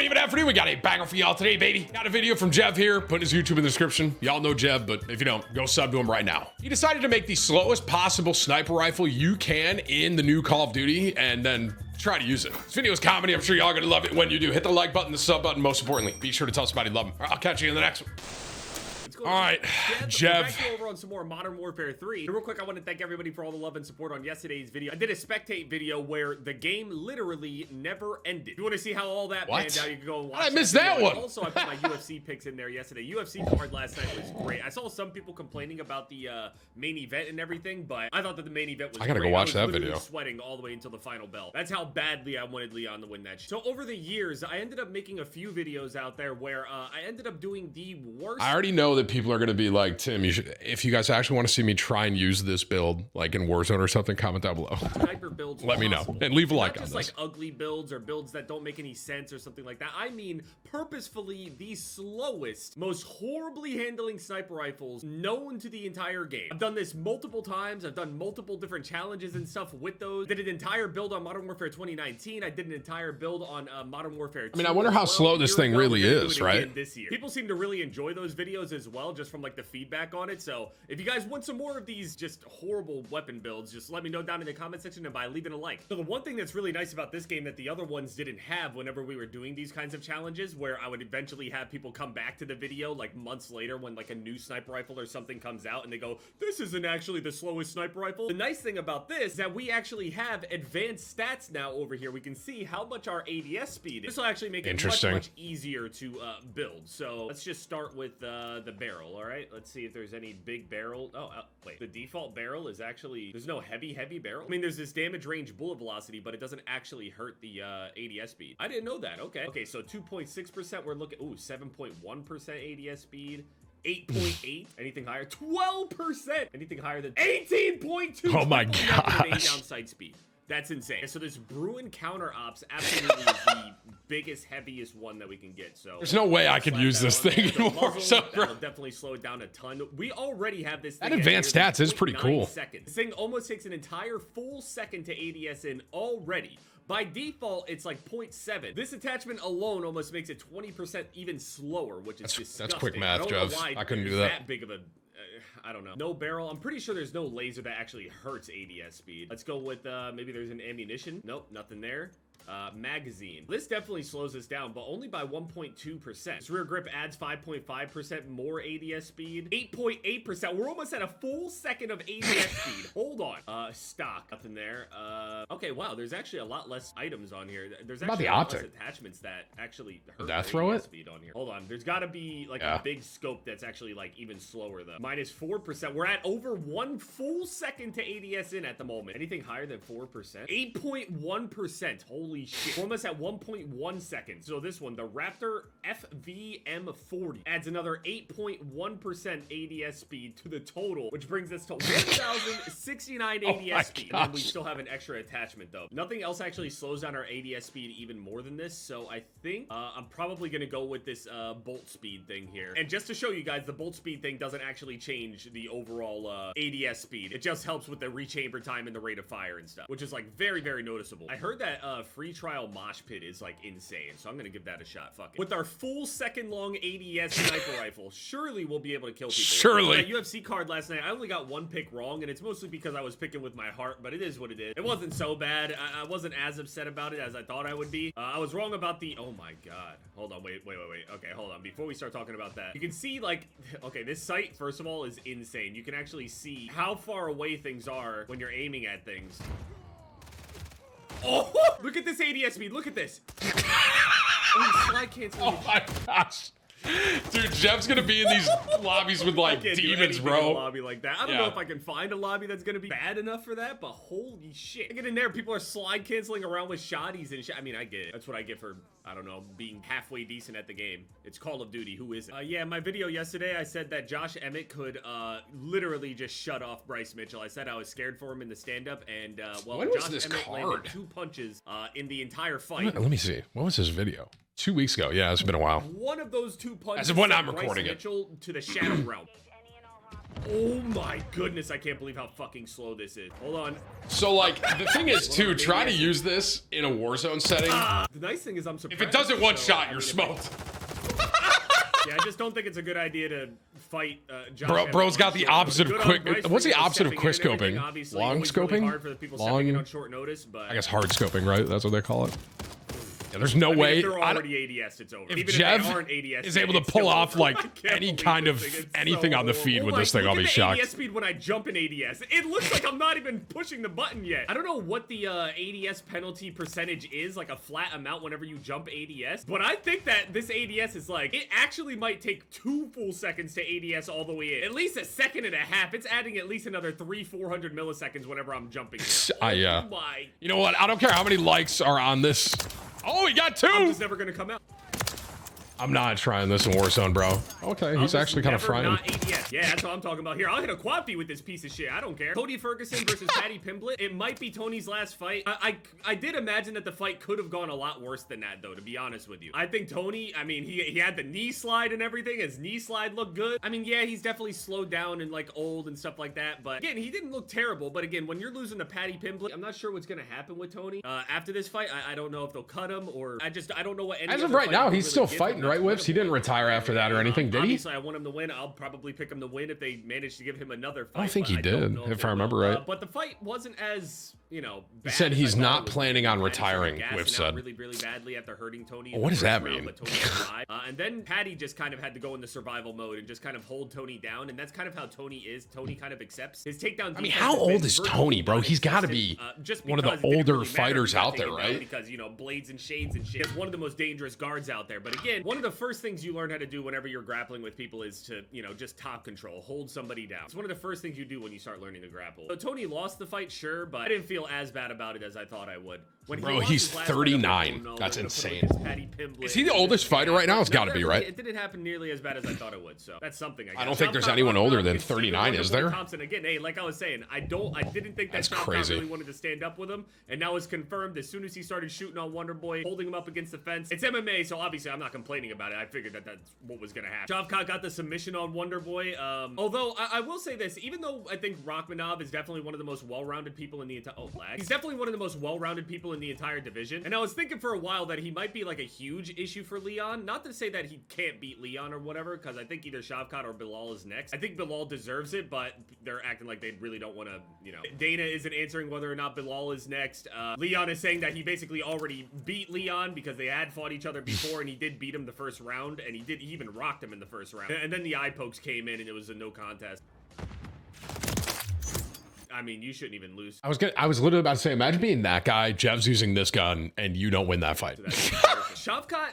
Good evening, afternoon. We got a banger for y'all today, baby. Got a video from Jev here. Put his YouTube in the description. Y'all know Jev, but if you don't, go sub to him right now. He decided to make the slowest possible sniper rifle you can in the new Call of Duty and then try to use it. This video is comedy. I'm sure y'all gonna love it when you do. Hit the like button, the sub button, most importantly. Be sure to tell somebody you love them. All right, I'll catch you in the next one. All right, Jev. Back over on some more Modern Warfare 3. Real quick, I want to thank everybody for all the love and support on yesterday's video. I did a spectate video where the game literally never ended. If you want to see how all that panned out, you can go and watch. I missed that one. Also, I put my UFC picks in there yesterday. UFC card last night was great. I saw some people complaining about the main event and everything, but I thought that the main event was I gotta great. go watch that literally video. Sweating all the way until the final bell. That's how badly I wanted Leon to win that shit. So over the years, I ended up making a few videos out there where I ended up doing the worst. I already know that people are gonna be like, Tim, you should, if you guys actually want to see me try and use this build, like in Warzone or something, comment down below. Sniper builds Let me know and leave a like on this. this. Not just like ugly builds or builds that don't make any sense or something like that. I mean, purposefully the slowest, most horribly handling sniper rifles known to the entire game. I've done this multiple times. I've done multiple different challenges and stuff with those. Did an entire build on Modern Warfare 2019. I did an entire build on Modern Warfare 2. I mean, I wonder how slow this thing really is, right? This year. People seem to really enjoy those videos as well, just from like the feedback on it. So if you guys want some more of these just horrible weapon builds, just let me know down in the comment section and by leaving a like. So the one thing that's really nice about this game that the other ones didn't have whenever we were doing these kinds of challenges, where I would eventually have people come back to the video like months later when like a new sniper rifle or something comes out and they go, this isn't actually the slowest sniper rifle. The nice thing about this is that we actually have advanced stats now over here. We can see how much our ADS speed is. This will actually make it much easier to build. So let's just start with the barrel. All right, let's see if there's any big barrel. Wait, the default barrel is actually, there's no heavy barrel. I mean, there's this damage range bullet velocity, but it doesn't actually hurt the ADS speed. I didn't know that. Okay, so 2.6%, we're looking, 7.1% ADS speed. 8.8, anything higher? 12%, anything higher than 18.2. Oh my gosh. Downside speed. That's insane. So this Bruin counter ops absolutely is the biggest, heaviest one that we can get. So there's no way I could use this thing anymore. So that'll definitely slow it down a ton. We already have this thing. That advanced stats is pretty cool. Seconds. This thing almost takes an entire full second to ADS in already. By default, it's like 0.7. This attachment alone almost makes it 20% even slower, which is disgusting. That's quick math, Jev. I couldn't do that. Big of a I don't know. No barrel. I'm pretty sure there's no laser that actually hurts ADS speed. Let's go with maybe there's an ammunition. Nope, nothing there. Magazine. This definitely slows us down, but only by 1.2%. This rear grip adds 5.5% more ADS speed. 8.8%. We're almost at a full second of ADS speed. Hold on. Stock. Nothing there. Okay, wow. There's actually a lot less items on here. There's actually a lot less attachments that actually hurt ADS speed on here. Hold on. There's got to be like a big scope that's actually like even slower though. Minus 4%. We're at over 1 full second to ADS in at the moment. Anything higher than 4%? 8.1%. Holy shit. We're almost at 1.1 seconds. So this one, the Raptor FVM40, adds another 8.1% ADS speed to the total, which brings us to 1,069 ADS speed. And then we still have an extra attachment though. Nothing else actually slows down our ADS speed even more than this. So I think I'm probably gonna go with this bolt speed thing here. And just to show you guys, the bolt speed thing doesn't actually change the overall ADS speed. It just helps with the rechamber time and the rate of fire and stuff, which is like very, very noticeable. I heard that free trial mosh pit is like insane, so I'm gonna give that a shot. Fuck it. With our full second-long ADS sniper rifle, surely we'll be able to kill people. Surely. That UFC card last night, I only got one pick wrong, and it's mostly because I was picking with my heart, but it is what it is. It wasn't so bad. I wasn't as upset about it as I thought I would be. I was wrong about the, oh my god. Hold on, wait. Okay, hold on. Before we start talking about that, you can see like, okay, this sight, first of all, is insane. You can actually see how far away things are when you're aiming at things. Oh, look at this ADS speed. Look at this. Oh, slide canceling. Oh my gosh. Dude, Jeff's gonna be in these lobbies with like demons, bro. A lobby like that. I don't know if I can find a lobby that's gonna be bad enough for that, but holy shit. I get in there, people are slide canceling around with shotties and shit. I mean, I get it. That's what I get for, I don't know, being halfway decent at the game. It's Call of Duty. Who isn't? Yeah, in my video yesterday, I said that Josh Emmett could literally just shut off Bryce Mitchell. I said I was scared for him in the stand-up, and well, Josh Emmett landed 2 punches in the entire fight. Let me see. What was his video? 2 weeks ago. Yeah, it's been a while. One of those 2 punches as of when I'm Bryce recording Mitchell to the Shadow Realm. Oh my goodness, I can't believe how fucking slow this is. Hold on. So like the thing is too, try to use this in a Warzone setting. The nice thing is I'm surprised. If it doesn't one shot, I you're mean, smoked. Yeah, I just don't think it's a good idea to fight Bro's got the opposite of quick. What's the opposite of quick scoping? scoping? Long scoping? Hard for the people stepping in on short notice, but I guess hard scoping, right? That's what they call it. Yeah, there's no way. If they're already ADS, it's over. If Even Jev if they aren't ADS, is able to pull off like any kind of anything on the feed with this thing, I'll be shocked. ADS speed when I jump in ADS, it looks like I'm not even pushing the button yet. I don't know what the ADS penalty percentage is, like a flat amount whenever you jump ADS, but I think that this ADS is like, it actually might take 2 full seconds to ADS all the way in. At least a second and a half. It's adding at least another 300-400 milliseconds whenever I'm jumping. Yeah. Oh my. You know what? I don't care how many likes are on this. Oh, he got 2! I'm just never gonna come out. I'm not trying this in Warzone, bro. Okay, he's actually kind of frying him. Yeah, that's what I'm talking about here. I'll hit a quad feed with this piece of shit. I don't care. Cody Ferguson versus Patty Pimblett. It might be Tony's last fight. I did imagine that the fight could have gone a lot worse than that, though, to be honest with you. I think Tony, I mean, he had the knee slide and everything. His knee slide looked good. I mean, yeah, he's definitely slowed down and, like, old and stuff like that. But, again, he didn't look terrible. But, again, when you're losing to Patty Pimblett, I'm not sure what's going to happen with Tony. After this fight, I don't know if they'll cut him or I don't know what any As of right now, he's still fighting, right, Whips? He didn't retire after that or anything, did he? Obviously, I want him to win. I'll probably pick him to win if they manage to give him another fight. I think he did, if I remember right. But the fight wasn't as, you know, he said he's not planning on retiring, Whip said. Really, really badly after hurting Tony. What does that mean? And then Patty just kind of had to go into survival mode and just kind of hold Tony down, and that's kind of how Tony is. Tony kind of accepts his takedown. I mean, how old is Tony, bro? He's got to be one of the older fighters out there, right? Because, you know, blades and shades and shit. He's one of the most dangerous guards out there. But again, one of the first things you learn how to do whenever you're grappling with people is to, you know, just top control, hold somebody down. It's one of the first things you do when you start learning to grapple. So Tony lost the fight, sure, but I didn't feel as bad about it as I thought I would. Bro, he's 39. That's insane. Is he the oldest fighter right now? It's got to be, right? It didn't happen nearly as bad as I thought it would, so that's something. I guess. I don't think there's anyone older than 39, is there? Thompson again. Hey, like I was saying, I didn't think that Shavkat really wanted to stand up with him, and now it's confirmed as soon as he started shooting on Wonderboy, holding him up against the fence. It's MMA, so obviously I'm not complaining about it. I figured that that's what was gonna happen. Shavkat got the submission on Wonderboy. Although I will say this, even though I think Rachmanov is definitely one of the most well-rounded people in the entire he's definitely one of the most well-rounded people in the entire division. And I was thinking for a while that he might be like a huge issue for Leon. Not to say that he can't beat Leon or whatever, because I think either Shavkat or Bilal is next. I think Bilal deserves it, but they're acting like they really don't want to, you know. Dana isn't answering whether or not Bilal is next. Leon is saying that he basically already beat Leon because they had fought each other before, and he did beat him the first round, and he even rocked him in the first round. And then the eye pokes came in, and it was a no contest. I mean, you shouldn't even lose. I was literally about to say, imagine being that guy, Jev's using this gun, and you don't win that fight. Shavkat,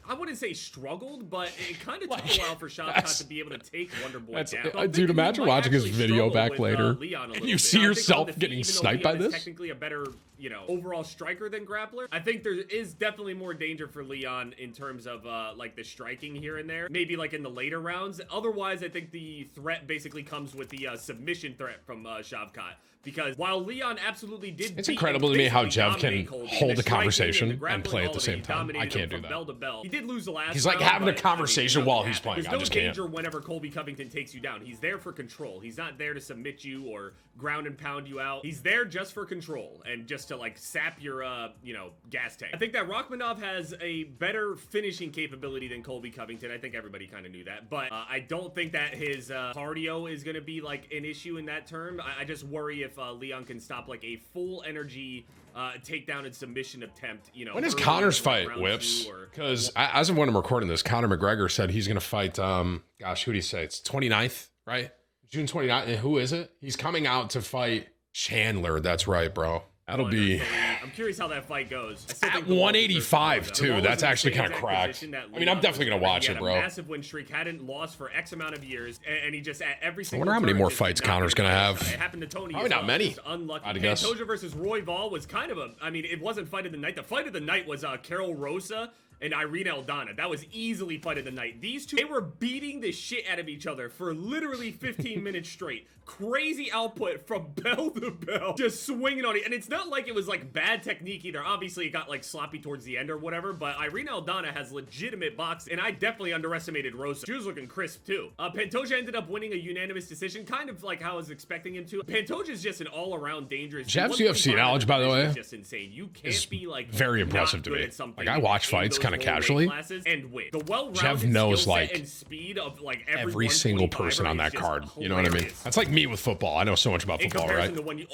I wouldn't say struggled, but it kind of took a while for Shavkat to be able to take Wonderboy down. So dude, imagine watching his video back later, and you see yourself getting sniped by this. Technically a better, you know, overall striker than grappler. I think there is definitely more danger for Leon in terms of like the striking here and there. Maybe like in the later rounds. Otherwise, I think the threat basically comes with the submission threat from Shavkat. Because while Leon absolutely did, it's incredible to me how Jev can hold a conversation and play at the same time. I can't do that. Bell to bell. He did lose the last. He's like having a conversation while he's playing. There's no danger whenever Colby Covington takes you down. He's there for control. He's not there to submit you or ground and pound you out. He's there just for control and just to like sap your you know, gas tank. I think that Rachmanov has a better finishing capability than Colby Covington. I think everybody kind of knew that, but I don't think that his cardio is going to be like an issue in that term. I just worry if Leon can stop like a full energy takedown and submission attempt, you know. When is Connor's fight, Whips? Because as of when I'm recording this, Conor McGregor said he's going to fight, gosh, who did he say? It's 29th, right? June 29th. And who is it? He's coming out to fight Chandler. That's right, bro. That'll be... I'm curious how that fight goes. At 185 too. That's actually kind of cracked. I mean, I'm definitely gonna watch it, bro. Massive win streak, hadn't lost for X amount of years, and he just at every single. I wonder how many more fights Connor's gonna have. It happened to Tony. Probably not many. Unlucky. I'd guess. Pantoja versus Roy Val was kind of a. I mean, it wasn't fight of the night. The fight of the night was Carol Rosa and Irene Aldana. That was easily fight of the night. These two, they were beating the shit out of each other for literally 15 minutes straight. Crazy output from bell to bell, just swinging on it. And it's not like it was like bad technique either. Obviously, it got like sloppy towards the end or whatever, but Irene Aldana has legitimate boxing, and I definitely underestimated Rosa. She was looking crisp too. Pantoja ended up winning a unanimous decision, kind of like how I was expecting him to. Pantoja is just an all-around dangerous. Jeff's UFC knowledge, by the way, is just insane. You can't be like very impressive to me. Like, I watch fights kind of casually, and win. The Jeff knows like and speed of like every single person on that card. You know what I mean? That's like me with football. I know so much about football, right? You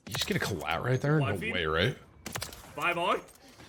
just get a collat right there? No way, right? 5 on.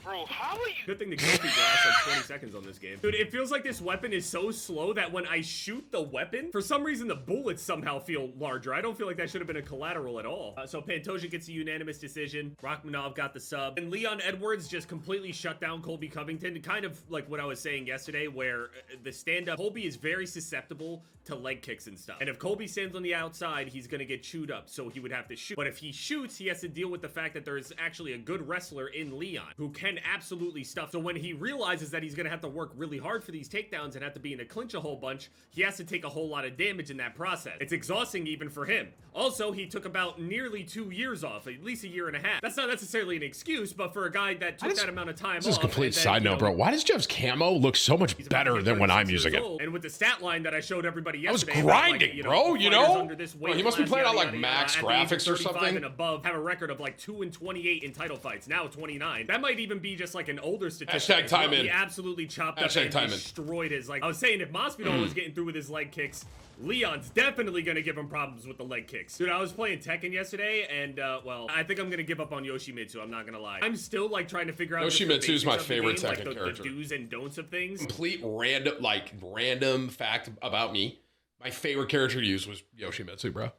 Bro, how are you? Good thing the kill feed lasts like 20 seconds on this game. Dude, it feels like this weapon is so slow that when I shoot the weapon, for some reason the bullets somehow feel larger. I don't feel like that should have been a collateral at all. So Pantoja gets a unanimous decision. Rachmanov got the sub. And Leon Edwards just completely shut down Colby Covington. Kind of like what I was saying yesterday, where the stand-up, Colby is very susceptible to leg kicks and stuff. And if Colby stands on the outside, he's gonna get chewed up, so he would have to shoot. But if he shoots, he has to deal with the fact that there is actually a good wrestler in Leon who can absolutely stuff. So when he realizes that he's gonna have to work really hard for these takedowns and have to be in a clinch a whole bunch, he has to take a whole lot of damage in that process. It's exhausting even for him. Also, he took about nearly 2 years off, at least a year and a half. That's not necessarily an excuse, but for a guy that took that amount of time off. This is a complete side note, bro. Why does Jeff's camo look so much better than when I'm using it? And with the stat line that I showed everybody yesterday, I was grinding, bro, you know? Bro, he must be playing on like max graphics or something. And above have a record of like 2-28 in title fights, now 29. That might even be just like an older statistic. Hashtag time in. He absolutely chopped up and destroyed his, like, I was saying, if Masvidal was getting through with his leg kicks, Leon's definitely gonna give him problems with the leg kicks. Dude, I was playing Tekken yesterday, and, well, I think I'm gonna give up on Yoshimitsu, I'm not gonna lie. I'm still, like, trying to figure out Yoshimitsu's my favorite Tekken character. The do's and don'ts of things. Complete random fact about me. My favorite character to use was Yoshimitsu, bro.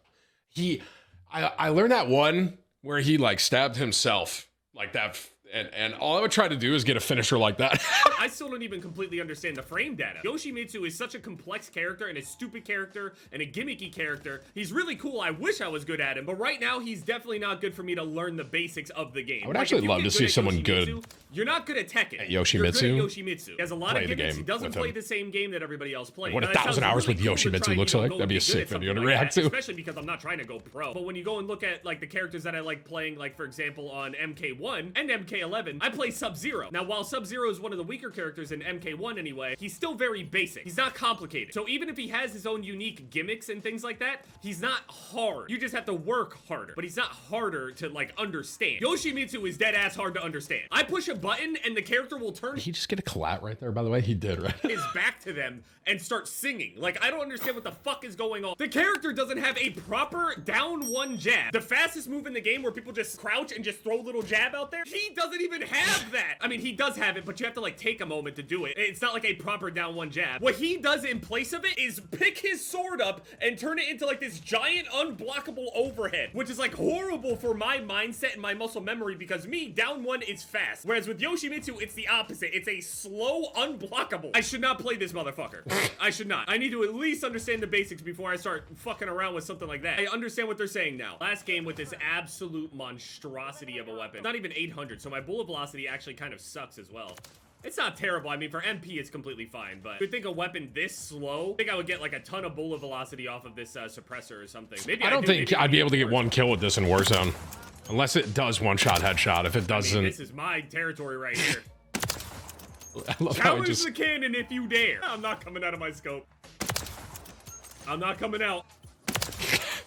I learned that one where he, like, stabbed himself like that. And all I would try to do is get a finisher like that. I still don't even completely understand the frame data. Yoshimitsu is such a complex character and a stupid character and a gimmicky character. He's really cool. I wish I was good at him. But right now, he's definitely not good for me to learn the basics of the game. I would actually love to see someone good. You're not good at Tekken. At Yoshimitsu? You're good at Yoshimitsu. He has a lot of gimmicks. He doesn't play the same game that everybody else plays. What 1,000 hours with Yoshimitsu looks like? That'd be a sick video to react to. Especially because I'm not trying to go pro. But when you go and look at like the characters that I like playing, like for example on MK1 and MK11, I play Sub-Zero. Now, while Sub-Zero is one of the weaker characters in MK1 anyway, he's still very basic. He's not complicated. So even if he has his own unique gimmicks and things like that, he's not hard. You just have to work harder. But he's not harder to, like, understand. Yoshimitsu is dead-ass hard to understand. I push a button and the character will turn... Did he just get a collat right there, by the way? He did, right? ...his back to them and start singing. Like, I don't understand what the fuck is going on. The character doesn't have a proper down one jab. The fastest move in the game where people just crouch and just throw a little jab out there, he doesn't even have that. I mean, he does have it, but you have to, like, take a moment to do it. It's not like a proper down one jab. What he does in place of it is pick his sword up and turn it into, like, this giant unblockable overhead, which is, like, horrible for my mindset and my muscle memory because me, down one is fast. Whereas with Yoshimitsu, it's the opposite. It's a slow unblockable. I should not play this motherfucker. I should not. I need to at least understand the basics before I start fucking around with something like that. I understand what they're saying now. Last game with this absolute monstrosity of a weapon. Not even 800, so my bullet velocity actually kind of sucks as well. It's not terrible. I mean, for MP, it's completely fine, but you think a weapon this slow, I think I would get like a ton of bullet velocity off of this suppressor or something. Maybe I don't think I'd be able to get one kill with this in Warzone. Unless it does one-shot headshot. If it doesn't... I mean, this is my territory right here. I love how Challenge the cannon if you dare. I'm not coming out of my scope. I'm not coming out.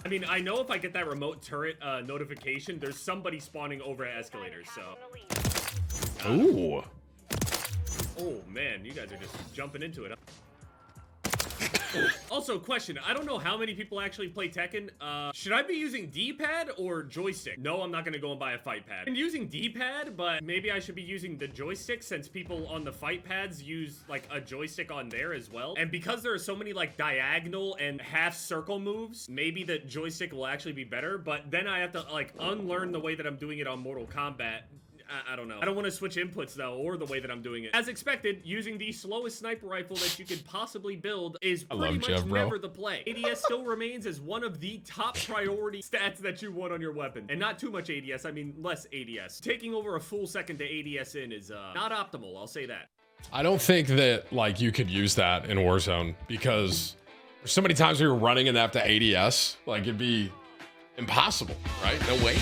I mean, I know if I get that remote turret notification, there's somebody spawning over at escalators, so... Ooh. Oh, man, you guys are just jumping into it, huh? Also, question, I don't know how many people actually play Tekken. Should I be using D-pad or joystick? No, I'm not gonna go and buy a fight pad. I'm using D-pad, but maybe I should be using the joystick since people on the fight pads use like a joystick on there as well. And because there are so many like diagonal and half circle moves, maybe the joystick will actually be better, but then I have to like unlearn the way that I'm doing it on Mortal Kombat. I don't know. I don't want to switch inputs though, or the way that I'm doing it. As expected, using the slowest sniper rifle that you could possibly build is pretty much never the play. ADS still remains as one of the top priority stats that you want on your weapon. And not too much ADS, I mean less ADS. Taking over a full second to ADS in is not optimal, I'll say that. I don't think that like you could use that in Warzone because there's so many times where you're running and have to ADS. Like it'd be impossible, right? No way.